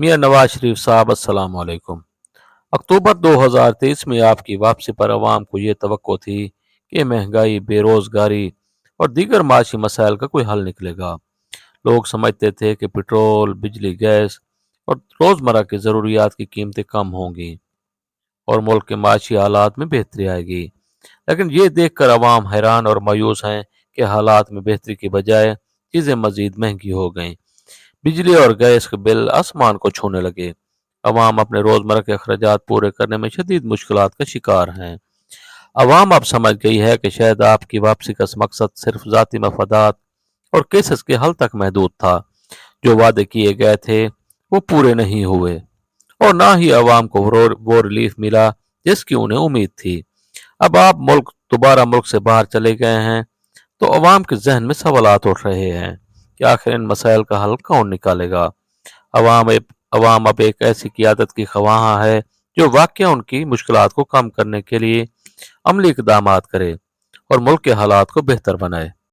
मियां नवाज शरीफ साहब अस्सलाम वालेकुम। अक्टूबर 2023 में आपकी वापसी पर अवाम को ये तवक्को थी कि महंगाई, बेरोजगारी और दीगर माशी मसाइल का कोई हल निकलेगा। लोग समझते थे कि पेट्रोल, बिजली, गैस और रोज़मर्रा की ज़रूरियात की कीमतें कम होंगी और मुल्क के माशी हालात में बेहतरी आएगी। लेकिन ये देखकर अवाम हैरान और मायूस हैं कि हालात में बेहतरी की बजाय चीज़ें मज़ीद महंगी हो गईं। बिजली और गैस के बिल आसमान को छूने लगे। अवाम अपने रोजमर्रा के अखराजात पूरे करने में शदीद मुश्किलात का शिकार हैं। अवाम अब समझ गई है कि शायद आपकी वापसी का मकसद सिर्फ ज़ाती मफादात और केसेस के हल तक महदूद था। जो वादे किए गए थे वो पूरे नहीं हुए और ना ही अवाम को वो रिलीफ मिला जिसकी उन्हें उम्मीद थी। अब आप दोबारा मुल्क से बाहर चले गए हैं तो अवाम के जहन में सवालात उठ रहे हैं कि आखिर इन मसाइल का हल कौन निकालेगा। अवाम अब एक ऐसी क़यादत की ख्वाह है जो वाकई उनकी मुश्किलात को कम करने के लिए अमली इक़दामात करे और मुल्क के हालात को बेहतर बनाए।